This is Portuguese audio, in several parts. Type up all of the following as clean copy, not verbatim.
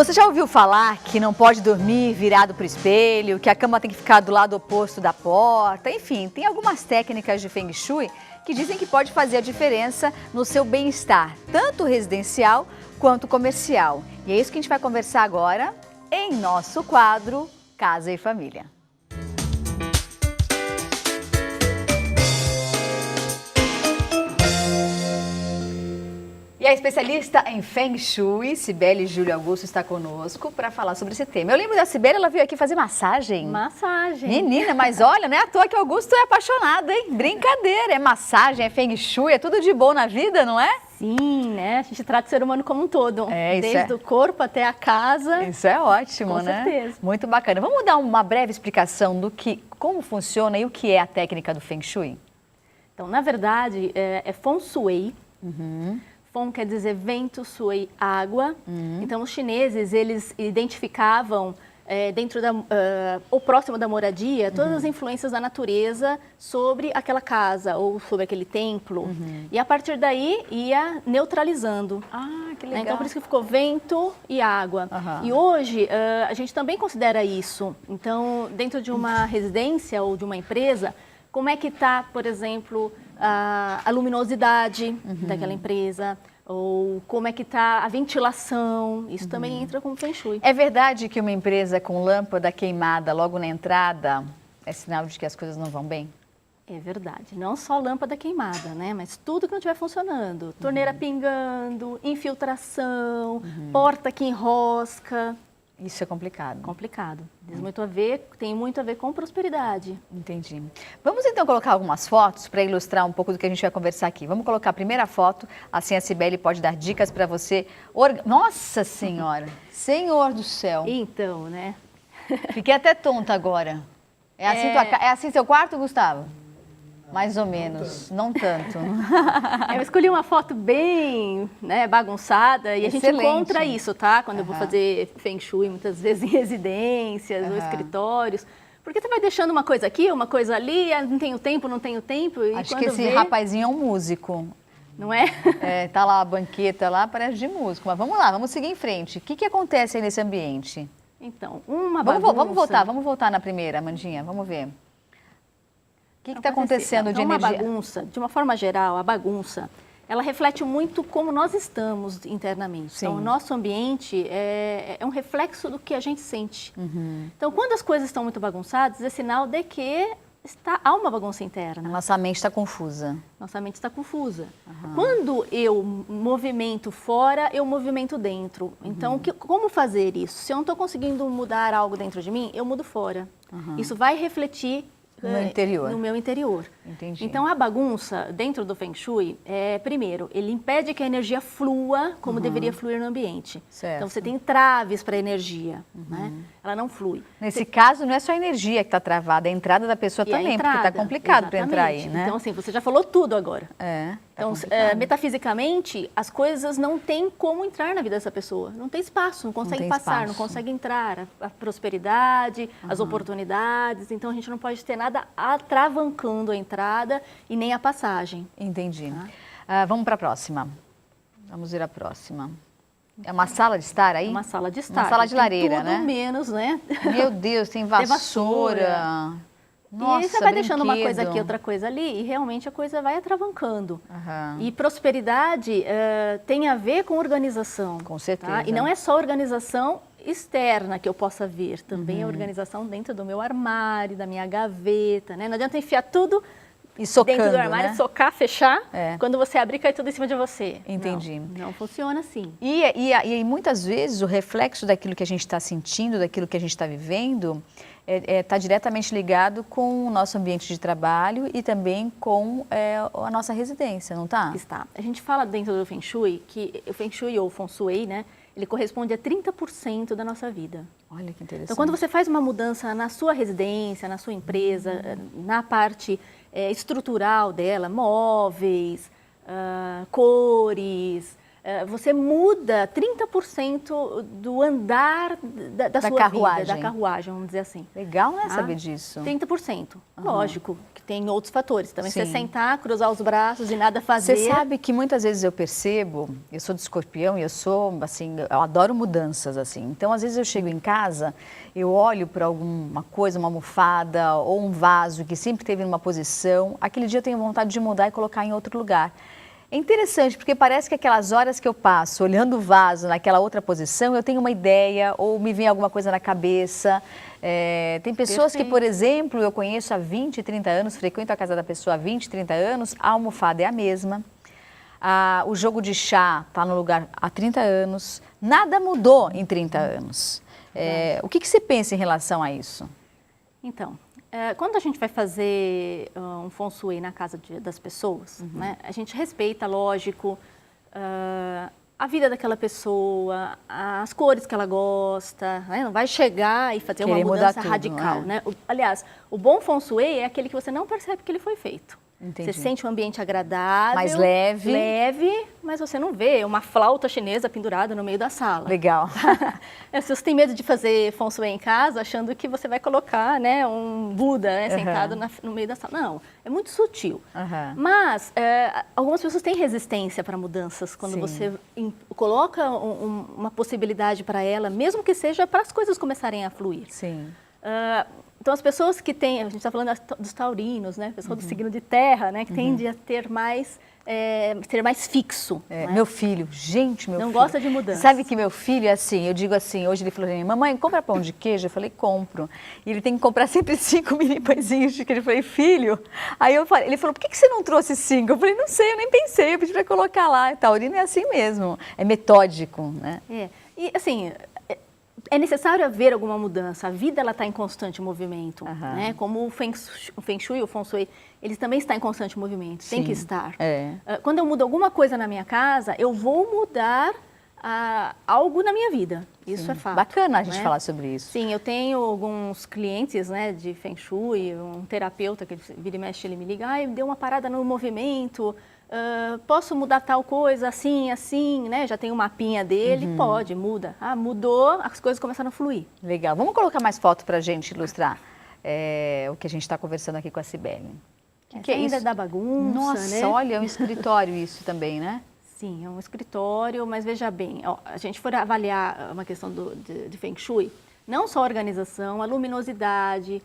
Você já ouviu falar que não pode dormir virado para o espelho, que a cama tem que ficar do lado oposto da porta? Enfim, tem algumas técnicas de Feng Shui que dizem que pode fazer a diferença no seu bem-estar, tanto residencial quanto comercial. E é isso que a gente vai conversar agora em nosso quadro Casa e Família. E a especialista em Feng Shui, Cibele Júlio Augusto, está conosco para falar sobre esse tema. Eu lembro da Cibele, ela veio aqui fazer massagem. Massagem. Menina, mas olha, não é à toa que Augusto é apaixonado, hein? Brincadeira, é massagem, é Feng Shui, é tudo de bom na vida, não é? Sim, né? A gente trata o ser humano como um todo. Isso desde o corpo até a casa. Isso é ótimo, com né? certeza. Muito bacana. Vamos dar uma breve explicação do que, como funciona e o que é a técnica do Feng Shui? Então, na verdade, é Feng Shui. Uhum. Feng quer dizer vento, Shui, água. Então, os chineses, eles identificavam dentro ou próximo da moradia, todas as influências da natureza sobre aquela casa ou sobre aquele templo. E a partir daí ia neutralizando. Ah, que legal. Então, por isso que ficou vento e água. E hoje, a gente também considera isso. Então, dentro de uma residência ou de uma empresa, como é que está, por exemplo, a luminosidade daquela empresa, ou como é que está a ventilação, isso também entra como Feng Shui. É verdade que uma empresa com lâmpada queimada logo na entrada é sinal de que as coisas não vão bem? É verdade, não só lâmpada queimada, né? Mas tudo que não estiver funcionando, torneira pingando, infiltração, porta que enrosca. Isso é complicado. Complicado. Tem muito a ver com prosperidade. Entendi. Vamos então colocar algumas fotos para ilustrar um pouco do que a gente vai conversar aqui. Vamos colocar a primeira foto, assim a Cibele pode dar dicas para você. Nossa Senhora! Senhor do céu! Então, né? Fiquei até tonta agora. É assim seu quarto, Gustavo? Mais ou menos, não tanto. Eu escolhi uma foto bem, né, bagunçada e Excelente. A gente encontra isso, tá? Quando eu vou fazer Feng Shui, muitas vezes em residências ou escritórios. Porque você vai deixando uma coisa aqui, uma coisa ali, não tenho tempo, não tenho tempo. E acho que esse rapazinho é um músico. Não é? Tá lá a banqueta, lá parece de músico. Mas vamos lá, vamos seguir em frente. O que acontece aí nesse ambiente? Então, uma bagunça... Vamos voltar na primeira, Amandinha, vamos ver. O que está acontecendo de energia? Uma bagunça, de uma forma geral, a bagunça, ela reflete muito como nós estamos internamente. Sim. Então, o nosso ambiente é um reflexo do que a gente sente. Então, quando as coisas estão muito bagunçadas, é sinal de que há uma bagunça interna. Nossa mente está confusa. Nossa mente está confusa. Quando eu movimento fora, eu movimento dentro. Então, como fazer isso? Se eu não estou conseguindo mudar algo dentro de mim, eu mudo fora. Isso vai refletir no meu interior. Entendi. Então, a bagunça dentro do Feng Shui, primeiro, ele impede que a energia flua como deveria fluir no ambiente. Certo. Então, você tem traves para a energia, né? Ela não flui. Nesse caso, não é só a energia que está travada, é a entrada da pessoa também, porque está complicado para entrar aí, né? Então, assim, você já falou tudo agora. Então, metafisicamente, as coisas não têm como entrar na vida dessa pessoa. Não tem espaço, não consegue passar, não consegue entrar. A prosperidade, as oportunidades. Então, a gente não pode ter nada atravancando a entrada e nem a passagem. Entendi. Vamos para a próxima. Vamos ver a próxima. É uma sala de estar aí? Uma sala de estar. Uma sala de lareira, tudo né? menos, né? Meu Deus, tem vassoura. Nossa, e você vai deixando uma coisa aqui, outra coisa ali, e realmente a coisa vai atravancando. E prosperidade tem a ver com organização. Com certeza. Tá? E não é só organização externa que eu possa ver, também a organização dentro do meu armário, da minha gaveta, né? Não adianta enfiar tudo e socando, dentro do armário, né? Socar, fechar, quando você abrir, cai tudo em cima de você. Entendi. Não funciona assim. E muitas vezes o reflexo daquilo que a gente está sentindo, daquilo que a gente está vivendo, está diretamente ligado com o nosso ambiente de trabalho e também com a nossa residência, não está? Está. A gente fala dentro do Feng Shui que o Feng Shui ou Feng Shui, né? Ele corresponde a 30% da nossa vida. Olha que interessante. Então, quando você faz uma mudança na sua residência, na sua empresa, na parte estrutural dela, móveis, cores, você muda 30% do andar da sua carruagem. vida, da carruagem, vamos dizer assim. Legal, né, Tá? saber disso. 30%. Lógico que tem outros fatores. Também Sim. você sentar, cruzar os braços e nada fazer. Você sabe que muitas vezes eu percebo, eu sou de Escorpião e eu sou, assim, eu adoro mudanças, assim. Então, às vezes eu chego em casa, eu olho para alguma coisa, uma almofada ou um vaso que sempre teve numa posição, aquele dia eu tenho vontade de mudar e colocar em outro lugar. É interessante, porque parece que aquelas horas que eu passo olhando o vaso naquela outra posição, eu tenho uma ideia ou me vem alguma coisa na cabeça. Tem pessoas que, por exemplo, eu conheço há 20, 30 anos, frequento a casa da pessoa há 20, 30 anos, a almofada é a mesma. O jogo de chá está no lugar há 30 anos. Nada mudou em 30 anos. O que você pensa em relação a isso? Então, quando a gente vai fazer um feng shui na casa das pessoas, né, a gente respeita, lógico, a vida daquela pessoa, as cores que ela gosta, né, não vai chegar e fazer uma mudança radical. Né? Aliás, o bom feng shui é aquele que você não percebe que ele foi feito. Entendi. Você sente um ambiente agradável, mais leve, mas você não vê uma flauta chinesa pendurada no meio da sala. Legal. Se você tem medo de fazer feng shui em casa, achando que você vai colocar, né, um Buda, né, sentado no meio da sala. Não, é muito sutil. Mas algumas pessoas têm resistência para mudanças quando você coloca uma possibilidade para ela, mesmo que seja para as coisas começarem a fluir. Sim. Então, as pessoas que têm, a gente está falando dos taurinos, né? Pessoa do signo de terra, né? Que tende a ter mais, ser mais fixo. Né? Meu filho, gente, meu filho. Não gosta de mudança. Sabe que meu filho é assim, eu digo assim, hoje ele falou assim, mamãe, compra pão de queijo? Eu falei, compro. E ele tem que comprar sempre 5 mini pãezinhos de queijo. Eu falei, filho. Aí ele falou, por que você não trouxe 5? Eu falei, não sei, eu nem pensei, eu pedi para colocar lá. Taurino é assim mesmo, é metódico, né? E assim... É necessário haver alguma mudança. A vida ela está em constante movimento, né? Como o Feng Shui, o Feng Shui, ele também está em constante movimento. Tem que estar. Quando eu mudo alguma coisa na minha casa, eu vou mudar algo na minha vida. Isso é fato. Bacana a gente falar sobre isso. Sim, eu tenho alguns clientes, né, de Feng Shui, um terapeuta que vira e mexe, ele me liga, deu uma parada no movimento. Posso mudar tal coisa assim, assim, né? Já tem um mapinha dele, pode, muda. Mudou, as coisas começaram a fluir. Legal. Vamos colocar mais foto para a gente ilustrar o que a gente está conversando aqui com a Cibele. Que é isso? Ainda da bagunça, Nossa, né? olha, é um escritório isso também, né? Sim, é um escritório, mas veja bem, a gente for avaliar uma questão de Feng Shui, não só a organização, a luminosidade,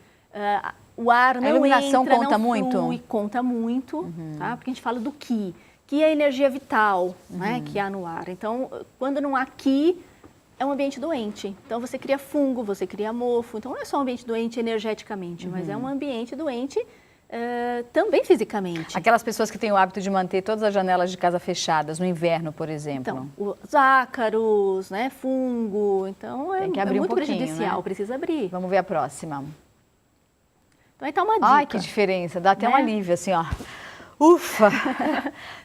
o ar não entra, a iluminação conta não muito? Flui, conta muito, tá? Porque a gente fala do Qi. Qi é a energia vital, né, que há no ar. Então, quando não há Qi, é um ambiente doente. Então, você cria fungo, você cria mofo. Então, não é só um ambiente doente energeticamente, mas é um ambiente doente também fisicamente. Aquelas pessoas que têm o hábito de manter todas as janelas de casa fechadas, no inverno, por exemplo. Então, os ácaros, né, fungo, então tem que abrir muito prejudicial, né? Precisa abrir. Vamos ver a próxima. Então, aí tá uma dica. Ai, que diferença, dá até um alívio, assim, ó. Ufa!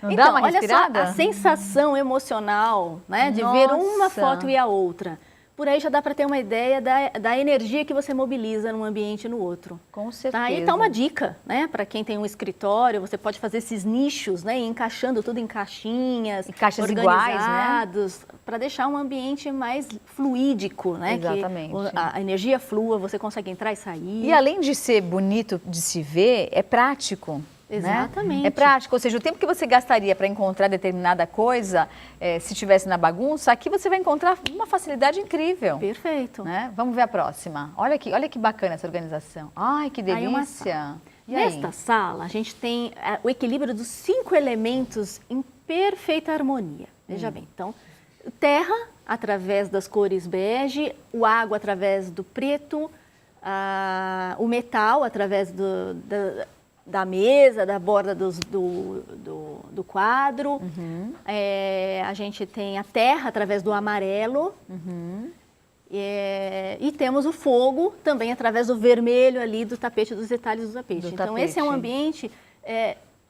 Não dá uma respirada? Olha só a sensação emocional, né, de ver uma foto e a outra. Por aí já dá para ter uma ideia da energia que você mobiliza num ambiente e no outro. Com certeza. Tá? Aí tá uma dica, né? Para quem tem um escritório, você pode fazer esses nichos, né? Encaixando tudo em caixinhas, e caixas organizados, né? Para deixar um ambiente mais fluídico, né? Exatamente. Que a energia flua, você consegue entrar e sair. E além de ser bonito de se ver, é prático. Exatamente. Né? É prático, ou seja, o tempo que você gastaria para encontrar determinada coisa, se estivesse na bagunça, aqui você vai encontrar uma facilidade incrível. Perfeito. Né? Vamos ver a próxima. Olha que bacana essa organização. Ai, que delícia. Nesta sala, a gente tem o equilíbrio dos 5 elementos em perfeita harmonia. Veja bem, então, terra, através das cores bege, o água, através do preto, o metal, através da mesa, da borda do quadro. A gente tem a terra através do amarelo. E temos o fogo também através do vermelho ali do tapete, dos detalhes do tapete. Então, esse é um ambiente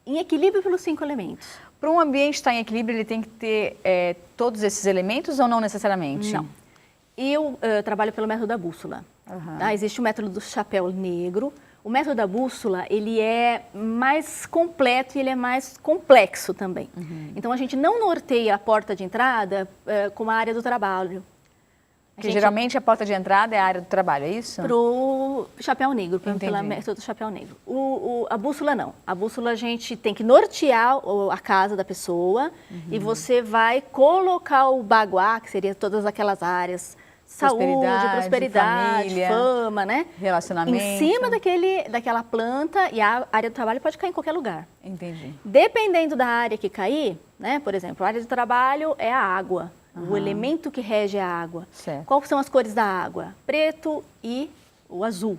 em equilíbrio pelos 5 elementos. Para um ambiente estar em equilíbrio, ele tem que ter todos esses elementos ou não necessariamente? Não. Eu trabalho pelo método da bússola. Tá? Existe o método do chapéu negro, O método da bússola, ele é mais completo e ele é mais complexo também. Então, a gente não norteia a porta de entrada como a área do trabalho. Porque geralmente a porta de entrada é a área do trabalho, é isso? Para o chapéu negro, pelo método do chapéu negro. A bússola não. A bússola a gente tem que nortear a casa da pessoa e você vai colocar o baguá, que seria todas aquelas áreas, saúde, prosperidade, família, fama, né? Relacionamento. Em cima daquela planta, e a área do trabalho pode cair em qualquer lugar. Entendi. Dependendo da área que cair, né? Por exemplo, a área do trabalho é a água. O elemento que rege a água. Certo. Quais são as cores da água? Preto e o azul.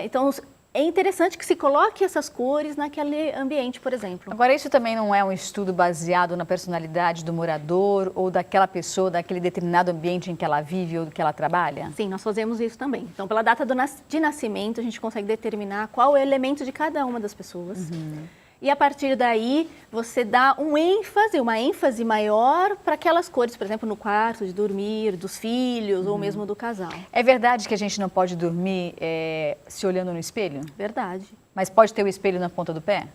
Então, é interessante que se coloque essas cores naquele ambiente, por exemplo. Agora, isso também não é um estudo baseado na personalidade do morador ou daquela pessoa, daquele determinado ambiente em que ela vive ou que ela trabalha? Sim, nós fazemos isso também. Então, pela data de nascimento, a gente consegue determinar qual é o elemento de cada uma das pessoas. E a partir daí, você dá uma ênfase maior para aquelas cores, por exemplo, no quarto de dormir, dos filhos ou mesmo do casal. É verdade que a gente não pode dormir se olhando no espelho? Verdade. Mas pode ter o espelho na ponta do pé?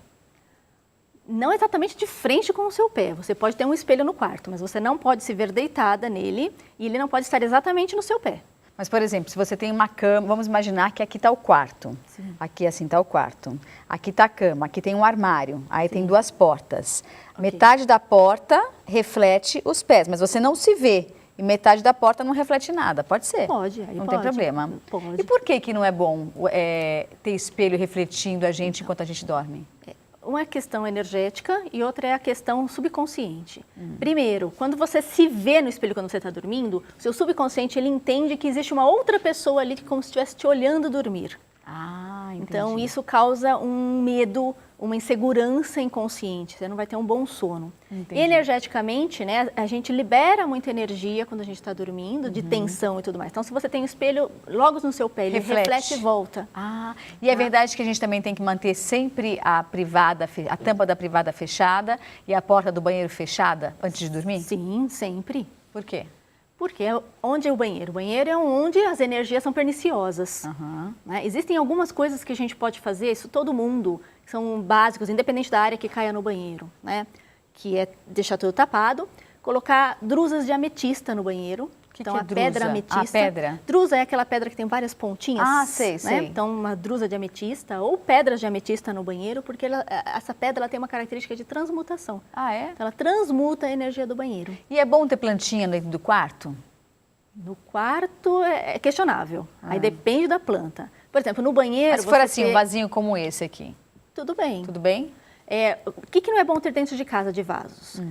Não exatamente de frente com o seu pé. Você pode ter um espelho no quarto, mas você não pode se ver deitada nele e ele não pode estar exatamente no seu pé. Mas, por exemplo, se você tem uma cama, vamos imaginar que aqui está o quarto. Sim. Aqui, assim, está o quarto. Aqui está a cama, aqui tem um armário, aí tem duas portas. Metade da porta reflete os pés, mas você não se vê. E metade da porta não reflete nada. Pode ser? Pode, aí não pode. tem problema. Pode. E por que não é bom ter espelho refletindo a gente enquanto a gente dorme? Uma é a questão energética e outra é a questão subconsciente. Primeiro, quando você se vê no espelho quando você está dormindo, o seu subconsciente ele entende que existe uma outra pessoa ali como se estivesse te olhando dormir. Ah, entendi. Então, isso causa um medo, uma insegurança inconsciente. Você não vai ter um bom sono. Entendi. E energeticamente, né, a gente libera muita energia quando a gente está dormindo, de tensão e tudo mais. Então, se você tem um espelho logo no seu pé, ele reflete e volta. Ah, e é verdade que a gente também tem que manter sempre a tampa da privada fechada e a porta do banheiro fechada antes de dormir? Sim, sempre. Por quê? Porque onde é o banheiro? O banheiro é onde as energias são perniciosas. Né? Existem algumas coisas que a gente pode fazer, isso todo mundo, que são básicos, independente da área que caia no banheiro, né? Que é deixar tudo tapado, colocar drusas de ametista no banheiro. Então, que é a pedra drusa? ametista. A pedra? Drusa é aquela pedra que tem várias pontinhas. Ah, sei, né? sei. Então, uma drusa de ametista ou pedras de ametista no banheiro, porque essa pedra ela tem uma característica de transmutação. Ah, é? Então, ela transmuta a energia do banheiro. E é bom ter plantinha dentro do quarto? No quarto é questionável. Aí depende da planta. Por exemplo, no banheiro... Mas se for assim, um vasinho como esse aqui? Tudo bem. Tudo bem? O que não é bom ter dentro de casa de vasos?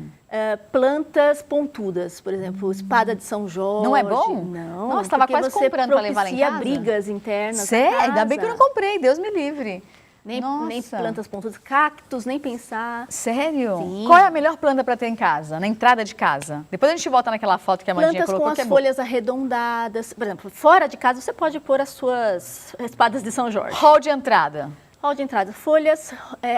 Plantas pontudas, por exemplo, espada de São Jorge. Não é bom? Não. Nossa, estava quase comprando para levar lá em casa. Brigas internas. Sério? Ainda bem que eu não comprei, Deus me livre. Nem plantas pontudas, cactos, nem pensar. Sério? Sim. Qual é a melhor planta para ter em casa, na entrada de casa? Depois a gente volta naquela foto que a Mandinha colocou. Plantas com as folhas arredondadas. Por exemplo, fora de casa você pode pôr as suas espadas de São Jorge. Hall de entrada. Hall de entrada, folhas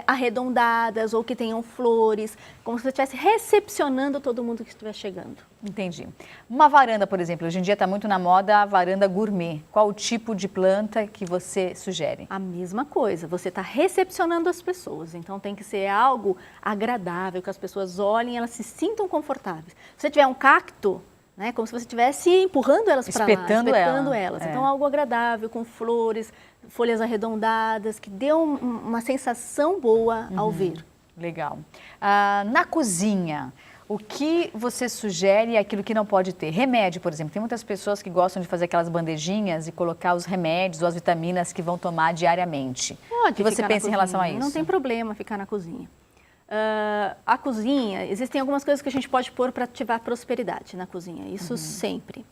arredondadas ou que tenham flores, como se você estivesse recepcionando todo mundo que estiver chegando. Entendi. Uma varanda, por exemplo, hoje em dia está muito na moda a varanda gourmet. Qual o tipo de planta que você sugere? A mesma coisa, você está recepcionando as pessoas, então tem que ser algo agradável, que as pessoas olhem e elas se sintam confortáveis. Se você tiver um cacto, né, como se você estivesse empurrando elas para lá, espetando elas. Então, algo agradável, com flores, folhas arredondadas, que dê uma sensação boa ao ver. Legal. Na cozinha, o que você sugere e aquilo que não pode ter? Remédio, por exemplo. Tem muitas pessoas que gostam de fazer aquelas bandejinhas e colocar os remédios ou as vitaminas que vão tomar diariamente. Pode. O que você pensa em relação a isso? Não tem problema ficar na cozinha. A cozinha, existem algumas coisas que a gente pode pôr para ativar prosperidade na cozinha, isso sempre.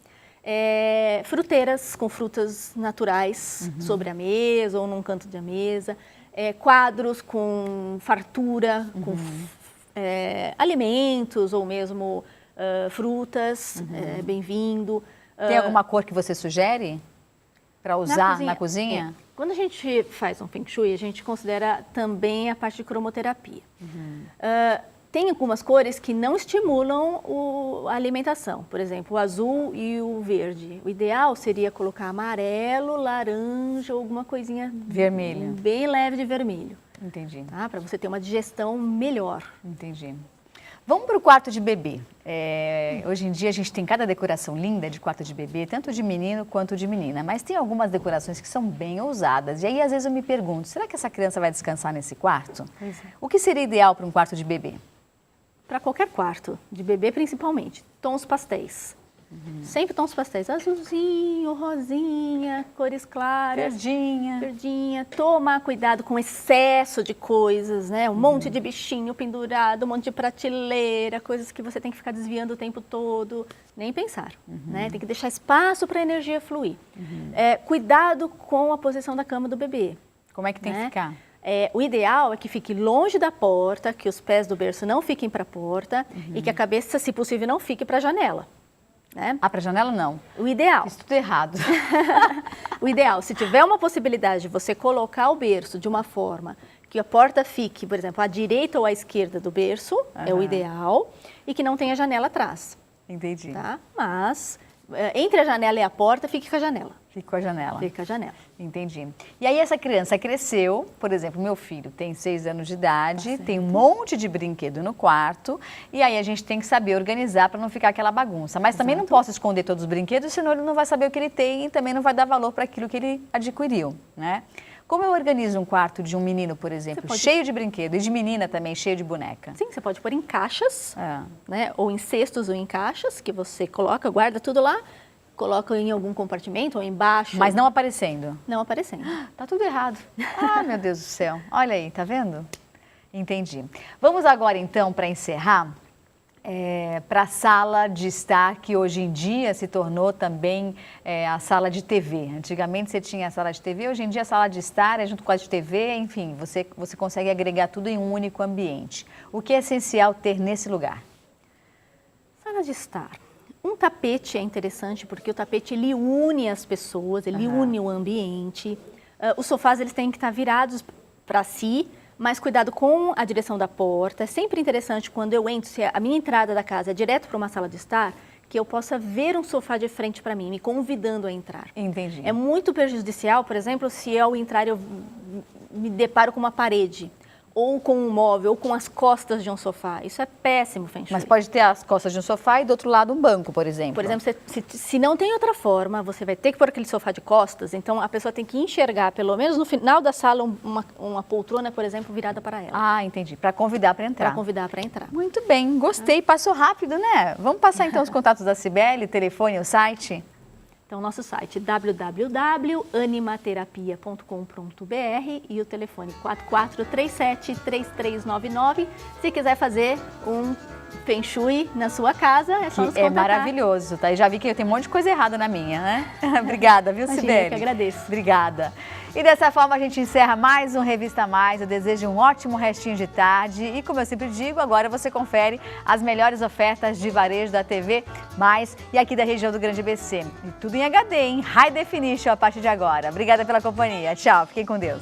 Fruteiras com frutas naturais sobre a mesa ou num canto da mesa, quadros com fartura, com alimentos ou mesmo frutas, bem-vindo. Tem alguma cor que você sugere para usar na cozinha? Quando a gente faz um Feng Shui, a gente considera também a parte de cromoterapia. tem algumas cores que não estimulam a alimentação. Por exemplo, o azul e o verde. O ideal seria colocar amarelo, laranja ou alguma coisinha vermelha, bem leve de vermelho. Entendi. Tá? Para você ter uma digestão melhor. Entendi. Vamos para o quarto de bebê. Hoje em dia a gente tem cada decoração linda de quarto de bebê, tanto de menino quanto de menina, mas tem algumas decorações que são bem ousadas. E aí às vezes eu me pergunto, será que essa criança vai descansar nesse quarto? Pois é. O que seria ideal para um quarto de bebê? Para qualquer quarto, de bebê principalmente, tons pastéis. Sempre tons pastéis, azulzinho, rosinha, cores claras. Verdinha. Tomar cuidado com excesso de coisas, né? Um monte de bichinho pendurado, um monte de prateleira, coisas que você tem que ficar desviando o tempo todo. Nem pensar, né? Tem que deixar espaço para a energia fluir. Cuidado com a posição da cama do bebê. Como é que tem que ficar? O ideal é que fique longe da porta, que os pés do berço não fiquem para a porta e que a cabeça, se possível, não fique para a janela. Né? Ah, para a janela não. O ideal. Fiz tudo errado. O ideal, se tiver uma possibilidade de você colocar o berço de uma forma que a porta fique, por exemplo, à direita ou à esquerda do berço, é o ideal, e que não tenha janela atrás. Entendi. Tá? Mas entre a janela e a porta, fique com a janela. Fique com a janela. Fique com a janela. Entendi. E aí essa criança cresceu, por exemplo, meu filho tem 6 anos de idade, tem um monte de brinquedo no quarto, e aí a gente tem que saber organizar para não ficar aquela bagunça. Mas também não posso esconder todos os brinquedos, senão ele não vai saber o que ele tem e também não vai dar valor para aquilo que ele adquiriu, né? Como eu organizo um quarto de um menino, por exemplo, cheio de brinquedo, e de menina também, cheio de boneca? Sim, você pode pôr em caixas, né? Ou em cestos ou em caixas, que você coloca, guarda tudo lá, coloca em algum compartimento ou embaixo. Mas não aparecendo? Não aparecendo. Tá tudo errado. Ah, meu Deus do céu. Olha aí, tá vendo? Entendi. Vamos agora, então, para encerrar, para a sala de estar, que hoje em dia se tornou também a sala de TV. Antigamente você tinha a sala de TV, hoje em dia a sala de estar é junto com a de TV, enfim, você consegue agregar tudo em um único ambiente. O que é essencial ter nesse lugar? Sala de estar. Um tapete é interessante porque o tapete ele une as pessoas, ele une o ambiente. Os sofás eles têm que estar virados para si, mas cuidado com a direção da porta. É sempre interessante quando eu entro, se a minha entrada da casa é direto para uma sala de estar, que eu possa ver um sofá de frente para mim, me convidando a entrar. Entendi. É muito prejudicial, por exemplo, se ao entrar eu me deparo com uma parede, ou com um móvel, ou com as costas de um sofá. Isso é péssimo, Feng Shui. Mas pode ter as costas de um sofá e do outro lado um banco, por exemplo. Por exemplo, se não tem outra forma, você vai ter que pôr aquele sofá de costas, então a pessoa tem que enxergar, pelo menos no final da sala, uma poltrona, por exemplo, virada para ela. Ah, entendi. Para convidar para entrar. Para convidar para entrar. Muito bem, gostei. Passou rápido, né? Vamos passar então os contatos da Cibele, telefone, o site? Então, nosso site www.animaterapia.com.br e o telefone 4437-3399. Se quiser fazer um Feng Shui na sua casa, é só nos contatar. É maravilhoso, tá? E já vi que tem um monte de coisa errada na minha, né? Obrigada, viu, Cibele? Eu que agradeço. Obrigada. E dessa forma a gente encerra mais um Revista Mais. Eu desejo um ótimo restinho de tarde. E como eu sempre digo, agora você confere as melhores ofertas de varejo da TV Mais e aqui da região do Grande ABC. E tudo em HD, hein? High Definition a partir de agora. Obrigada pela companhia. Tchau, fiquem com Deus.